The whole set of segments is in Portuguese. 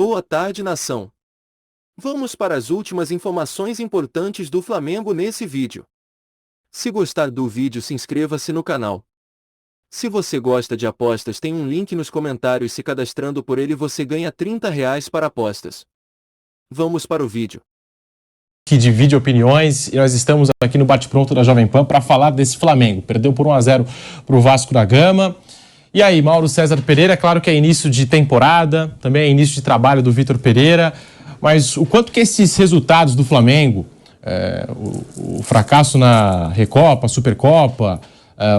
Boa tarde, nação. Vamos para as últimas informações importantes do Flamengo nesse vídeo. Se gostar do vídeo, se inscreva-se no canal. Se você gosta de apostas, tem um link nos comentários. Se cadastrando por ele você ganha R$30 para apostas. Vamos para o vídeo. Que divide opiniões, e nós estamos aqui no Bate-Pronto da Jovem Pan para falar desse Flamengo. Perdeu por 1-0 para o Vasco da Gama. E aí, Mauro César Pereira, é claro que é início de temporada, também é início de trabalho do Vitor Pereira, mas o quanto que esses resultados do Flamengo, o fracasso na Recopa, Supercopa,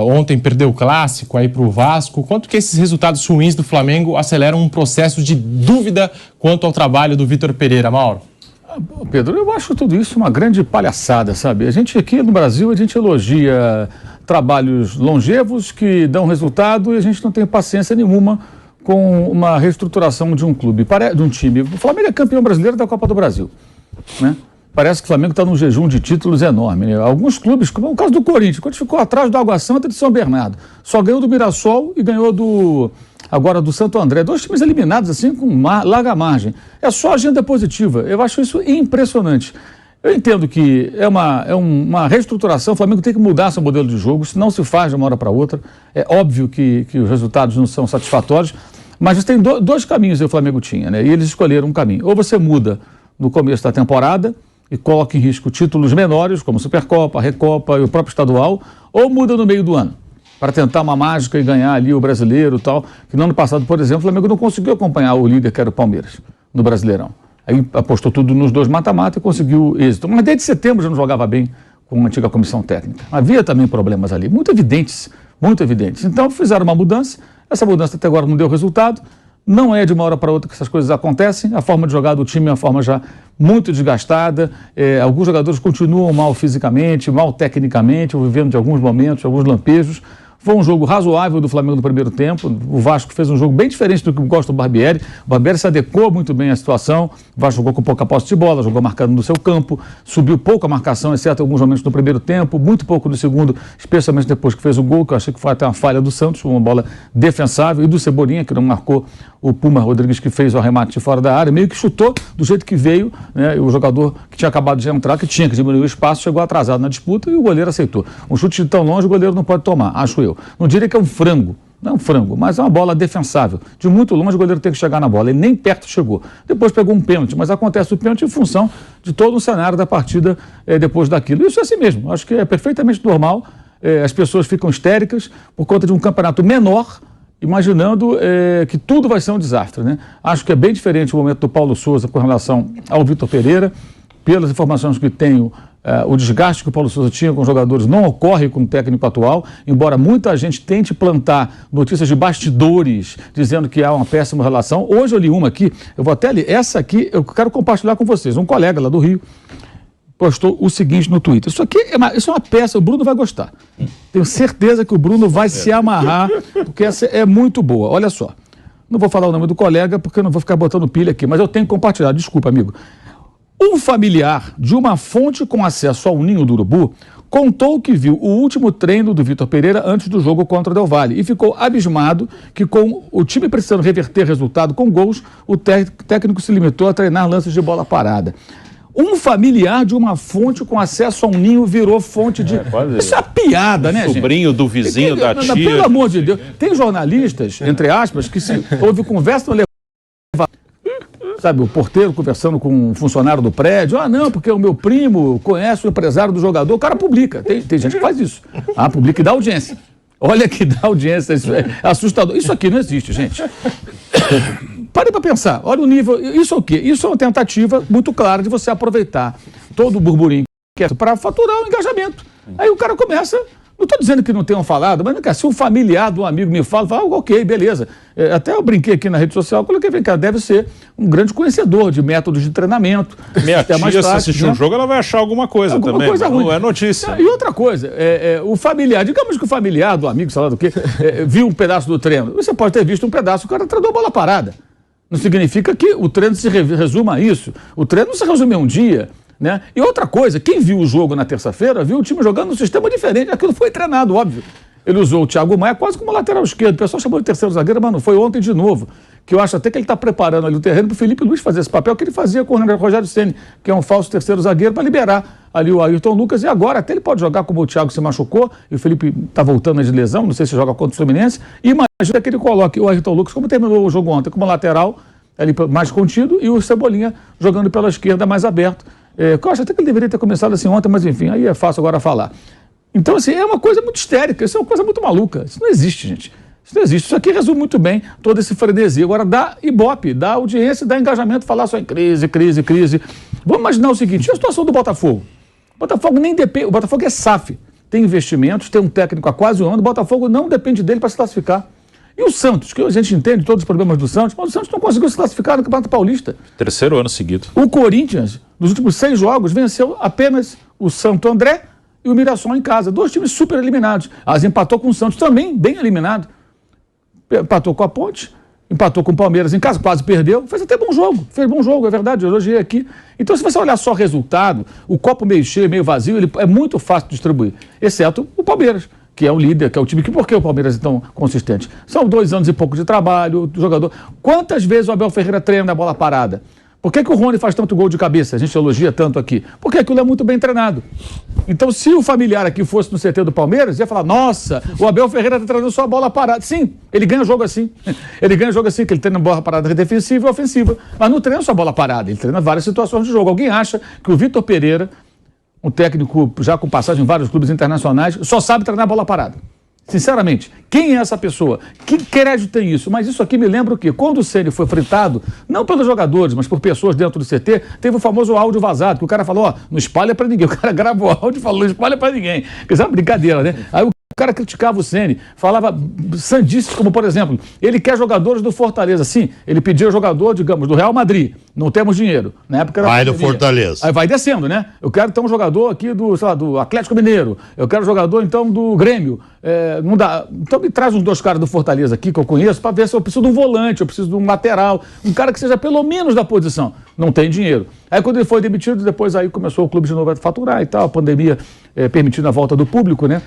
ontem perdeu o Clássico aí para o Vasco, quanto que esses resultados ruins do Flamengo aceleram um processo de dúvida quanto ao trabalho do Vitor Pereira, Mauro? Pedro, eu acho tudo isso uma grande palhaçada, sabe? A gente aqui no Brasil, a gente elogia trabalhos longevos que dão resultado e a gente não tem paciência nenhuma com uma reestruturação de um clube, de um time. O Flamengo é campeão brasileiro da Copa do Brasil, né? Parece que o Flamengo está num jejum de títulos enorme, né? Alguns clubes, como o caso do Corinthians, quando ficou atrás do Água Santa de São Bernardo, só ganhou do Mirassol e ganhou agora do Santo André. 2 times eliminados assim com larga margem. É só agenda positiva. Eu acho isso impressionante. Eu entendo que é uma reestruturação, o Flamengo tem que mudar seu modelo de jogo, isso não se faz de uma hora para outra. É óbvio que os resultados não são satisfatórios, mas tem dois caminhos que o Flamengo tinha, né? E eles escolheram um caminho. Ou você muda no começo da temporada e coloca em risco títulos menores, como Supercopa, Recopa e o próprio estadual, ou muda no meio do ano, para tentar uma mágica e ganhar ali o brasileiro e tal, que no ano passado, por exemplo, o Flamengo não conseguiu acompanhar o líder, que era o Palmeiras, no Brasileirão. Aí apostou tudo nos 2 mata-mata e conseguiu êxito. Mas desde setembro já não jogava bem com a antiga comissão técnica. Havia também problemas ali, muito evidentes, muito evidentes. Então fizeram uma mudança, essa mudança até agora não deu resultado. Não é de uma hora para outra que essas coisas acontecem. A forma de jogar do time é uma forma já muito desgastada. Alguns jogadores continuam mal fisicamente, mal tecnicamente, vivendo de alguns momentos, alguns lampejos. Foi um jogo razoável do Flamengo no primeiro tempo. O Vasco fez um jogo bem diferente do que gosta do Barbieri. O Barbieri se adequou muito bem à situação. O Vasco jogou com pouca posse de bola, jogou marcando no seu campo, subiu pouco a marcação, exceto em alguns momentos no primeiro tempo, muito pouco no segundo, especialmente depois que fez o gol, que eu achei que foi até uma falha do Santos, uma bola defensável, e do Cebolinha, que não marcou o Puma Rodrigues, que fez o arremate de fora da área, meio que chutou do jeito que veio, né? O jogador que tinha acabado de entrar, que tinha que diminuir o espaço, chegou atrasado na disputa e o goleiro aceitou. Um chute de tão longe o goleiro não pode tomar, acho eu. Não diria que é um frango, não é um frango, mas é uma bola defensável. De muito longe o goleiro tem que chegar na bola, ele nem perto chegou. Depois pegou um pênalti, mas acontece o pênalti em função de todo o cenário da partida depois daquilo. Isso é assim mesmo, acho que é perfeitamente normal. As pessoas ficam histéricas por conta de um campeonato menor, imaginando que tudo vai ser um desastre, né? Acho que é bem diferente o momento do Paulo Souza com relação ao Vitor Pereira. Pelas informações que tenho, o desgaste que o Paulo Souza tinha com os jogadores não ocorre com o técnico atual, embora muita gente tente plantar notícias de bastidores, dizendo que há uma péssima relação. Hoje eu li uma aqui, eu vou até ler, essa aqui eu quero compartilhar com vocês. Um colega lá do Rio postou o seguinte no Twitter: isso é uma peça, o Bruno vai gostar. Tenho certeza que o Bruno vai se amarrar, porque essa é muito boa. Olha só, não vou falar o nome do colega, porque eu não vou ficar botando pilha aqui, mas eu tenho que compartilhar, desculpa, amigo. Um familiar de uma fonte com acesso ao Ninho do Urubu contou que viu o último treino do Vitor Pereira antes do jogo contra o Del Valle e ficou abismado que, com o time precisando reverter resultado com gols, o técnico se limitou a treinar lances de bola parada. Um familiar de uma fonte com acesso a um ninho virou fonte de... Isso é uma piada, né, gente? Sobrinho do vizinho, da tia. Pelo amor de Deus. Tem jornalistas, entre aspas, que se houve conversa no elevador, sabe, o porteiro conversando com um funcionário do prédio. Ah, não, porque o meu primo conhece o empresário do jogador. O cara publica. Tem gente que faz isso. Ah, publica e dá audiência. Olha que dá audiência. Isso é assustador. Isso aqui não existe, gente. Pare para pensar. Olha o nível. Isso é o quê? Isso é uma tentativa muito clara de você aproveitar todo o burburinho que é para faturar o engajamento. Aí o cara começa... Não estou dizendo que não tenham falado, mas se um familiar de um amigo me fala, ok, beleza. Até eu brinquei aqui na rede social, coloquei, vem cá, deve ser um grande conhecedor de métodos de treinamento. Minha tia, se assistir um jogo, ela vai achar alguma coisa também, coisa ruim. Não é notícia. E outra coisa, o familiar, digamos que o familiar do amigo, sei lá do quê, viu um pedaço do treino. Você pode ter visto um pedaço, o cara treinou bola parada. Não significa que o treino se resuma a isso. O treino não se resume a um dia. Né? E outra coisa, quem viu o jogo na terça-feira, viu o time jogando num sistema diferente. Aquilo foi treinado, óbvio. Ele usou o Thiago Maia quase como lateral esquerdo. O pessoal chamou de terceiro zagueiro, mas não foi ontem de novo. que eu acho até que ele está preparando ali o terreno para o Felipe Luiz fazer esse papel que ele fazia com o Rogério Ceni, que é um falso terceiro zagueiro, para liberar ali o Ayrton Lucas, e agora até ele pode jogar como o Thiago se machucou, e o Felipe está voltando de lesão, não sei se joga contra o Fluminense, e imagina que ele coloque o Ayrton Lucas, como terminou o jogo ontem, como lateral, ali mais contido, e o Cebolinha jogando pela esquerda mais aberto. Eu acho até que ele deveria ter começado assim ontem, mas enfim, aí é fácil agora falar. Então, assim, é uma coisa muito histérica, isso é uma coisa muito maluca, isso não existe, gente. Isso não existe. Isso aqui resume muito bem todo esse frenesi. Agora dá ibope, dá audiência, dá engajamento, falar só em crise, crise, crise. Vamos imaginar o seguinte, a situação do Botafogo. O Botafogo nem depende, o Botafogo é SAF, tem investimentos, tem um técnico há quase um ano, o Botafogo não depende dele para se classificar. E o Santos, que a gente entende todos os problemas do Santos, mas o Santos não conseguiu se classificar no Campeonato Paulista. Terceiro ano seguido. O Corinthians, nos últimos 6 jogos, venceu apenas o Santo André e o Mirassol em casa. 2 times super eliminados. As empatou com o Santos também, bem eliminado. Empatou com a Ponte, empatou com o Palmeiras em casa, quase perdeu. Fez até bom jogo, fez bom jogo, é verdade, eu elogiei aqui. Então, se você olhar só o resultado, o copo meio cheio, meio vazio, ele é muito fácil de distribuir, exceto o Palmeiras, que é o líder, que é o time que... Por que o Palmeiras é tão consistente? São 2 anos e pouco de trabalho, o jogador... Quantas vezes o Abel Ferreira treina na bola parada? Por que o Rony faz tanto gol de cabeça? A gente elogia tanto aqui. Porque aquilo é muito bem treinado. Então, se o familiar aqui fosse no CT do Palmeiras, ia falar, nossa, o Abel Ferreira está treinando só a bola parada. Sim, ele ganha jogo assim. Ele ganha jogo assim, que ele treina bola parada defensiva e ofensiva. Mas não treina só a bola parada, ele treina várias situações de jogo. Alguém acha que o Vitor Pereira, um técnico já com passagem em vários clubes internacionais, só sabe treinar bola parada? Sinceramente, quem é essa pessoa? Que crédito tem isso? Mas isso aqui me lembra o quê? Quando o Ceni foi fritado, não pelos jogadores, mas por pessoas dentro do CT, teve o famoso áudio vazado, que o cara falou, ó, não espalha pra ninguém. O cara gravou o áudio e falou, não espalha pra ninguém. Quer dizer, é uma brincadeira, né? Aí o cara criticava o Ceni, falava sandices, como por exemplo, ele quer jogadores do Fortaleza. Sim, ele pedia jogador, digamos, do Real Madrid. Não temos dinheiro. Na época era vai do Fortaleza. Aí vai descendo, né? Eu quero então um jogador aqui do, sei lá, do Atlético Mineiro. Eu quero um jogador então do Grêmio. Não dá. Então me traz uns 2 caras do Fortaleza aqui que eu conheço para ver se eu preciso de um volante, eu preciso de um lateral, um cara que seja pelo menos da posição. Não tem dinheiro. Aí quando ele foi demitido, depois aí começou o clube de novo a faturar e tal, a pandemia permitindo a volta do público, né?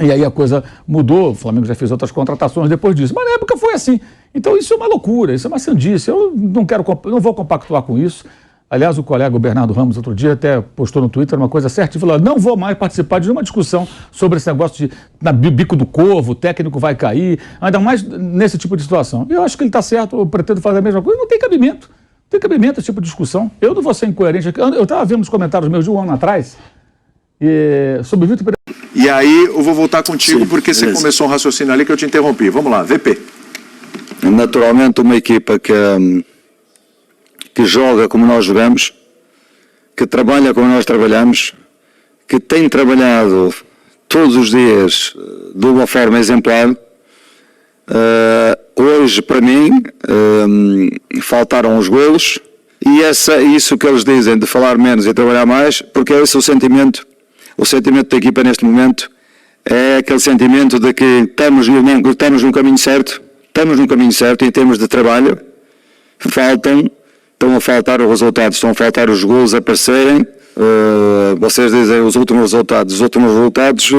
E aí a coisa mudou, o Flamengo já fez outras contratações depois disso. Mas na época foi assim. Então isso é uma loucura, isso é uma sandice. Eu não vou compactuar com isso. Aliás, o colega o Bernardo Ramos, outro dia, até postou no Twitter uma coisa certa e falou, não vou mais participar de nenhuma discussão sobre esse negócio de bico do corvo, o técnico vai cair, ainda mais nesse tipo de situação. Eu acho que ele está certo, eu pretendo fazer a mesma coisa, não tem cabimento. Não tem cabimento esse tipo de discussão. Eu não vou ser incoerente. Eu estava vendo nos comentários meus de um ano atrás, sobre o Vitor Pereira. E aí eu vou voltar contigo, porque você começou um raciocínio ali que eu te interrompi. Vamos lá, VP. Naturalmente uma equipa que joga como nós jogamos, que trabalha como nós trabalhamos, que tem trabalhado todos os dias de uma forma exemplar. Hoje, para mim, faltaram os golos, e isso que eles dizem de falar menos e trabalhar mais, porque esse é o sentimento da equipa neste momento, é aquele sentimento de que estamos no caminho certo em termos de trabalho. Estão a faltar os resultados, estão a faltar os golos a aparecerem. Vocês dizem os últimos resultados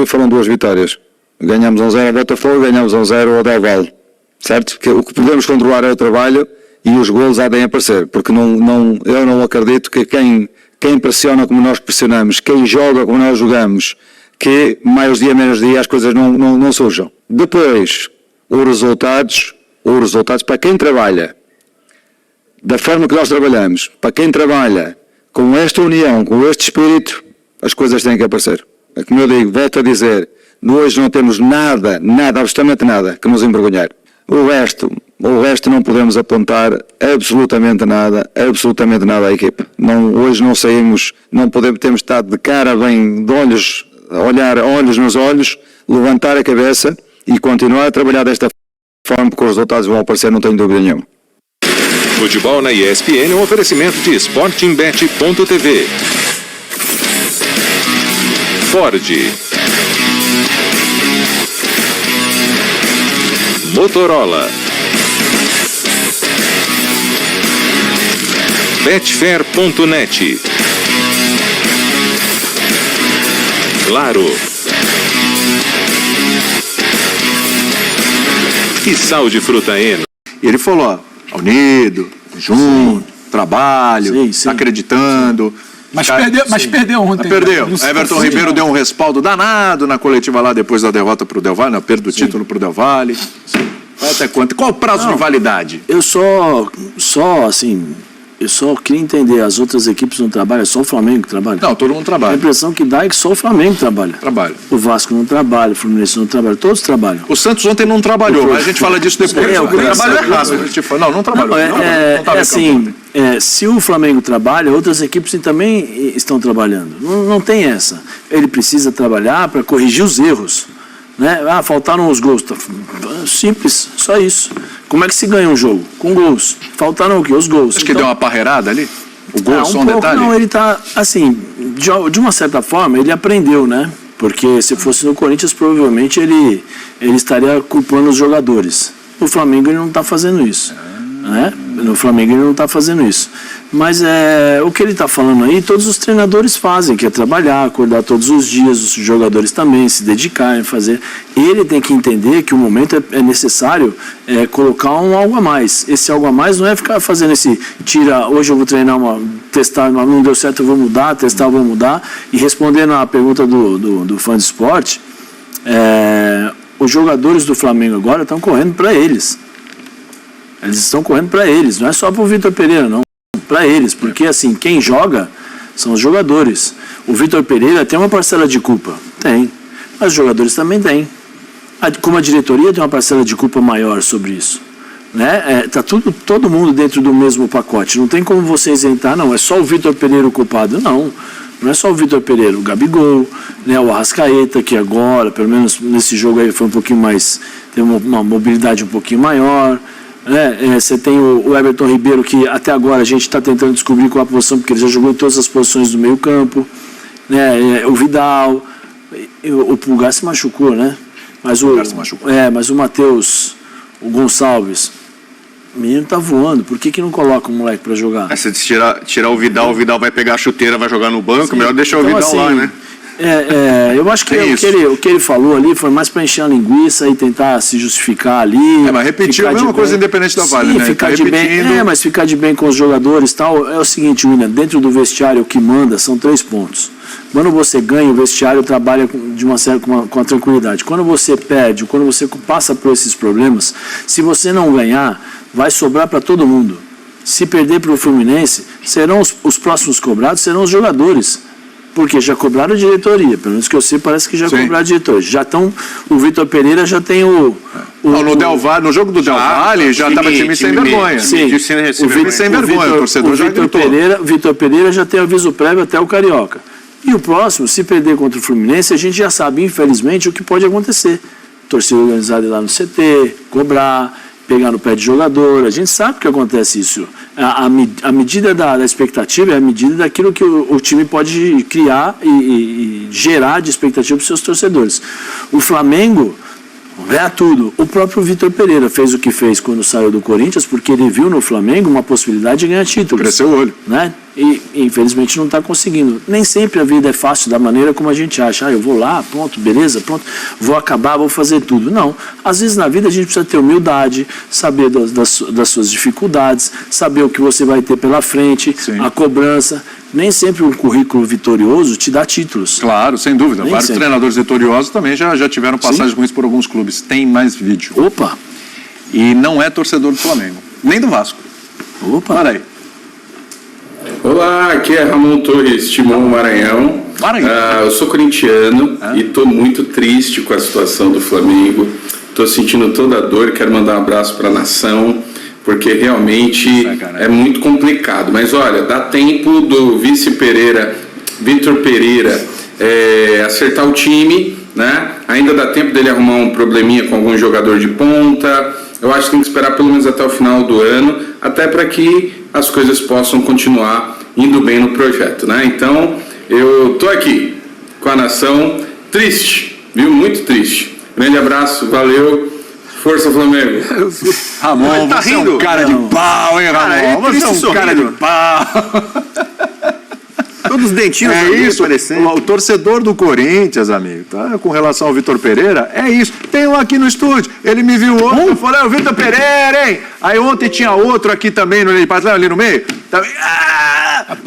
foram 2 vitórias. Ganhamos 1-0 ao Botafogo, ganhamos 1-0 ao Del Valle, certo? O que podemos controlar é o trabalho e os golos há de aparecer, porque eu não acredito que quem pressiona como nós pressionamos, quem joga como nós jogamos, que mais dia menos dia as coisas não surjam. Depois, os resultados para quem trabalha, da forma que nós trabalhamos, para quem trabalha com esta união, com este espírito, as coisas têm que aparecer. É como eu digo, volto a dizer, hoje não temos nada, absolutamente nada que nos envergonhar. O resto não podemos apontar absolutamente nada à equipe. Hoje não saímos, temos estado de cara bem, de olhos, olhar olhos nos olhos, levantar a cabeça e continuar a trabalhar desta forma, porque os resultados vão aparecer, não tenho dúvida nenhuma. Futebol na ESPN é um oferecimento de sportingbet.tv. Ford, Motorola, Betfair.net, Claro e Sal de Fruta Eno. E ele falou, ó, unido, junto, trabalho, acreditando. Mas perdeu ontem. Perdeu. Everton Ribeiro deu um respaldo danado na coletiva lá depois da derrota para o Del Valle, na perda do título para o Del Valle. Vai até quanto? Qual o prazo de validade? Eu só queria entender, as outras equipes não trabalham, é só o Flamengo que trabalha? Não, todo mundo trabalha. A impressão que dá é que só o Flamengo trabalha. Trabalha. O Vasco não trabalha, o Fluminense não trabalha, todos trabalham. O Santos ontem não trabalhou, mas a gente fala disso depois. O trabalho é rápido. Não trabalhou. Se o Flamengo trabalha, outras equipes também estão trabalhando. Não tem essa. Ele precisa trabalhar para corrigir os erros. Né? Faltaram os gols. Simples, só isso. Como é que se ganha um jogo? Com gols. Faltaram o quê? Os gols. Acho que deu uma parreirada ali? O gol, só um detalhe? Não, ele tá, assim, de uma certa forma, ele aprendeu, né? Porque se fosse no Corinthians, provavelmente ele estaria culpando os jogadores. No Flamengo ele não está fazendo isso. Né? No Flamengo ele não está fazendo isso. Mas o que ele está falando aí, todos os treinadores fazem, que é trabalhar, acordar todos os dias, os jogadores também, se dedicarem, fazer. Ele tem que entender que o momento é necessário colocar um algo a mais. Esse algo a mais não é ficar fazendo hoje eu vou treinar, testar, não deu certo, eu vou mudar, testar, eu vou mudar. E respondendo à pergunta do fã de esporte, os jogadores do Flamengo agora estão correndo para eles. Eles estão correndo para eles, não é só para o Vitor Pereira, não. Para eles, porque assim, quem joga são os jogadores. O Vitor Pereira tem uma parcela de culpa? Tem. Mas os jogadores também têm. Como a diretoria tem uma parcela de culpa maior sobre isso. Né? Tá todo mundo dentro do mesmo pacote. Não tem como você isentar, não. É só o Vitor Pereira o culpado. Não é só o Vitor Pereira. O Gabigol, né? O Arrascaeta, que agora, pelo menos nesse jogo aí, foi um pouquinho mais... Tem uma mobilidade um pouquinho maior. Você tem o Everton Ribeiro, que até agora a gente está tentando descobrir qual a posição, porque ele já jogou em todas as posições do meio campo, né? O Vidal, o Pulgar se machucou, né? Mas o Matheus, o Gonçalves, o menino tá voando, por que não coloca o moleque para jogar? Se tirar o Vidal vai pegar a chuteira, vai jogar no banco. Sim. Melhor deixar o Vidal assim, lá, né? Eu acho que o que ele falou ali foi mais para encher a linguiça e tentar se justificar ali. Mas repetiu a mesma coisa independente da Vale, né? Ficar de bem, mas ficar de bem com os jogadores e tal. É o seguinte, William, dentro do vestiário o que manda são 3 pontos. Quando você ganha, o vestiário trabalha com a tranquilidade. Quando você perde, quando você passa por esses problemas, se você não ganhar, vai sobrar para todo mundo. Se perder para o Fluminense, os próximos cobrados serão os jogadores. Porque já cobraram a diretoria, pelo menos que eu sei, parece que já cobraram a diretoria. O Vitor Pereira já tem no jogo do Del Valle já estava time sem vergonha. Sim, o torcedor já gritou. Vitor Pereira já tem aviso prévio até o Carioca. E o próximo, se perder contra o Fluminense, a gente já sabe, infelizmente, o que pode acontecer. Torcida organizada ir lá no CT, cobrar, pegar no pé de jogador, a gente sabe que acontece isso. A medida da expectativa é a medida daquilo que o time pode criar e gerar de expectativa para os seus torcedores. O Flamengo ganha tudo. O próprio Vitor Pereira fez o que fez quando saiu do Corinthians, porque ele viu no Flamengo uma possibilidade de ganhar títulos. Cresceu o olho. Né? E infelizmente não está conseguindo. Nem sempre a vida é fácil da maneira como a gente acha. Eu vou lá, pronto, beleza, pronto, vou acabar, vou fazer tudo. Não. Às vezes na vida a gente precisa ter humildade, saber das suas dificuldades, saber o que você vai ter pela frente, a cobrança. Nem sempre um currículo vitorioso te dá títulos. Claro, sem dúvida. Vários treinadores vitoriosos também já tiveram passagens ruins por alguns clubes. Tem mais vídeo. Opa! E não é torcedor do Flamengo, nem do Vasco. Opa! Para aí. Olá, aqui é Ramon Torres, Timão Maranhão. Eu sou corintiano e estou muito triste com a situação do Flamengo. Estou sentindo toda a dor, quero mandar um abraço para a nação, porque realmente é muito complicado. Mas olha, dá tempo do Vitor Pereira, acertar o time, né? Ainda dá tempo dele arrumar um probleminha com algum jogador de ponta. Eu acho que tem que esperar pelo menos até o final do ano, até para que as coisas possam continuar indo bem no projeto, né? Então, eu tô aqui com a nação triste, viu? Muito triste. Grande abraço, valeu. Força, Flamengo. Ramon, tá rindo? É um cara de pau, hein, Ramon? Você é um cara de pau. Todos os dentinhos. É isso, o torcedor do Corinthians, amigo, tá? Com relação ao Vitor Pereira, é isso. Tem um aqui no estúdio, ele me viu ontem, eu falei, o Vitor Pereira, hein? Aí ontem tinha outro aqui também, ali no meio. Também,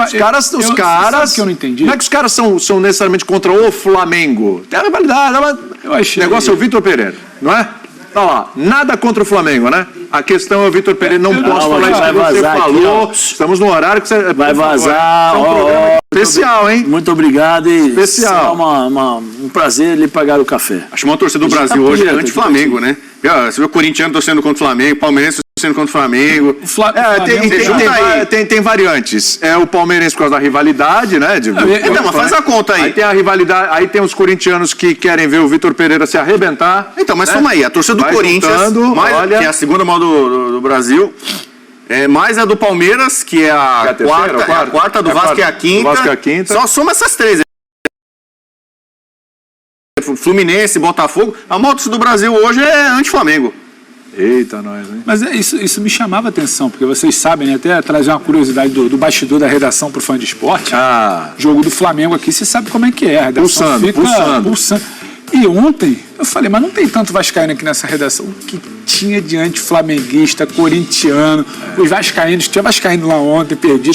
os caras... Sabe que eu não entendi? Não é que os caras são necessariamente contra o Flamengo. Tem a rivalidade, o negócio é o Vitor Pereira, não é? Olha lá, nada contra o Flamengo, né? A questão é o Vitor Pereira, não posso falar isso que você falou. Aqui, estamos no horário que você... Vai vazar. É um programa especial, hein? Muito obrigado e... Especial. Um prazer lhe pagar o café. Acho que uma torcida do Brasil hoje é anti-Flamengo, né? Você vê o corintiano torcendo contra o Flamengo, o palmeirense torcendo contra o Flamengo. Tem variantes. É o palmeirense por causa da rivalidade, né? Mas faz a conta aí. Aí tem a rivalidade, aí tem os corintianos que querem ver o Vitor Pereira se arrebentar. Então, mas soma aí, a torcida do Corinthians, que é a segunda maior do Brasil, mais a do Palmeiras, que é a quarta, do Vasco, que é a quinta. Só soma essas três. Fluminense, Botafogo, a maior torcida do Brasil hoje é anti-Flamengo. Eita, nós, hein? Mas isso me chamava a atenção, porque vocês sabem, né, até trazer uma curiosidade do bastidor da redação pro fã de esporte. Jogo do Flamengo aqui, você sabe como é que é. A redação pulsando. E ontem, eu falei, mas não tem tanto vascaíno aqui nessa redação. O que tinha de anti-flamenguista, corintiano, os vascaínos, tinha vascaíno lá ontem, perdido.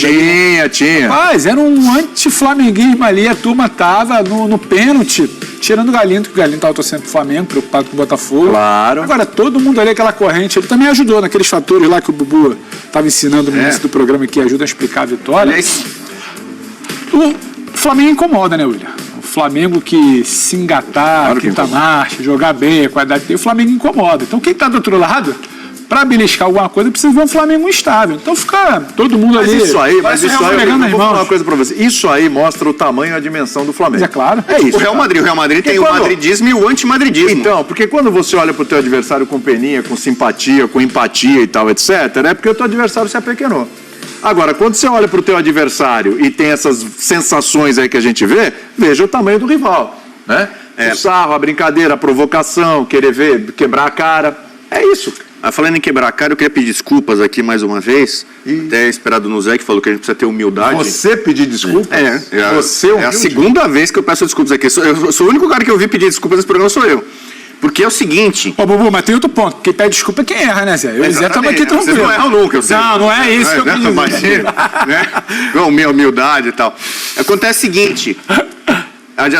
Tinha. Mas era um anti-flamenguismo ali, a turma tava no pênalti, tirando o Galinho, que o Galinho tava torcendo pro Flamengo, preocupado com o Botafogo. Claro. Agora, todo mundo ali, aquela corrente, ele também ajudou naqueles fatores lá que o Bubu tava ensinando no início do programa, que ajuda a explicar a vitória. O Flamengo incomoda, né, William? O Flamengo que se engatar, quinta marcha, jogar bem, a qualidade dele, o Flamengo incomoda. Então quem tá do outro lado, pra beliscar alguma coisa, precisa ver um Flamengo instável. Então fica todo mundo ali. Mas isso aí, eu vou falar uma coisa pra você. Isso aí mostra o tamanho e a dimensão do Flamengo. Mas é claro. É isso. O Real Madrid tem o madridismo e o antimadridismo. Então, porque quando você olha pro teu adversário com peninha, com simpatia, com empatia e tal, etc., é porque o teu adversário se apequenou. Agora, quando você olha para o teu adversário e tem essas sensações aí que a gente vê, veja o tamanho do rival, né? O sarro, a brincadeira, a provocação, querer ver, quebrar a cara, é isso. Falando em quebrar a cara, eu queria pedir desculpas aqui mais uma vez, até esperado no Zé, que falou que a gente precisa ter humildade. Você pedir desculpas? É a segunda vez que eu peço desculpas aqui. Eu sou o único cara que eu vi pedir desculpas nesse programa, sou eu. Porque é o seguinte... Bubu, mas tem outro ponto. Quem pede desculpa é quem erra, né, Zé? Eu e o Zé estamos aqui tranquilo. Vocês não erram nunca, eu sei. Não é isso que eu quis dizer. Imagina, né? Minha humildade e tal. Acontece o seguinte...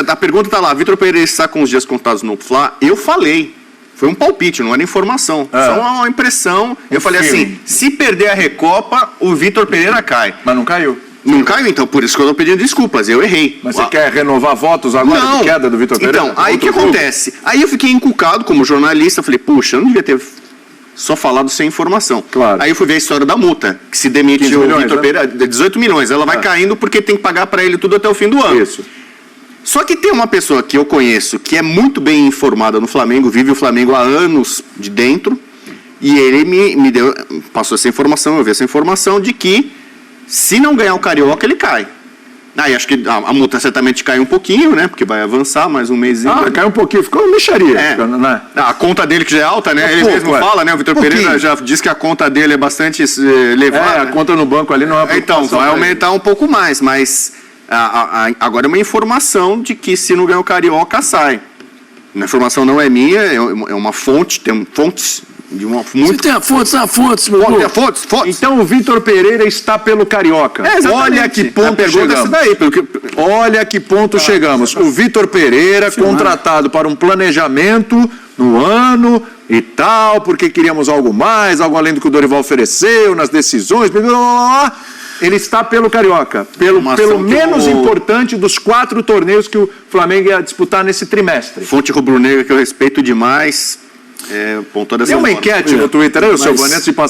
A pergunta tá lá. Vitor Pereira está com os dias contados no Fla. Eu falei. Foi um palpite, não era informação. Só uma impressão. Eu falei assim, se perder a Recopa, o Vitor Pereira cai. Mas não caiu. Não caiu, então, por isso que eu estou pedindo desculpas, eu errei. Mas você quer renovar votos agora de queda do Vitor Pereira? Então, aí o que acontece? Aí eu fiquei encucado como jornalista, falei, puxa, eu não devia ter só falado sem informação. Claro. Aí eu fui ver a história da multa, que se demitiu o Vitor Pereira, 18 milhões, ela vai caindo porque tem que pagar para ele tudo até o fim do ano. Isso. Só que tem uma pessoa que eu conheço, que é muito bem informada no Flamengo, vive o Flamengo há anos de dentro, e ele me passou essa informação, eu vi essa informação de que se não ganhar o Carioca, ele cai. Aí acho que a multa certamente cai um pouquinho, né? Porque vai avançar mais um mêsinho. Cai um pouquinho, ficou uma mixaria. Né? A conta dele que já é alta, né? Ele mesmo fala, né? O Vitor Pereira já diz que a conta dele é bastante elevada. A conta no banco ali não é então, vai aumentar um pouco mais, mas agora é uma informação de que se não ganhar o Carioca, sai. A informação não é minha, é uma fonte, tem fontes... Você tem a fontes, meu irmão. Fontes. Então o Vitor Pereira está pelo Carioca. Olha que ponto chegamos. Olha que ponto chegamos. O Vitor Pereira contratado para um planejamento no ano e tal, porque queríamos algo mais, algo além do que o Dorival ofereceu, nas decisões, blá, blá, blá. Ele está pelo Carioca, pelo menos importante dos 4 torneios que o Flamengo ia disputar nesse trimestre. Fonte rubro-negra que eu respeito demais. Tem uma enquete no Twitter, o seu Vanessa, de passar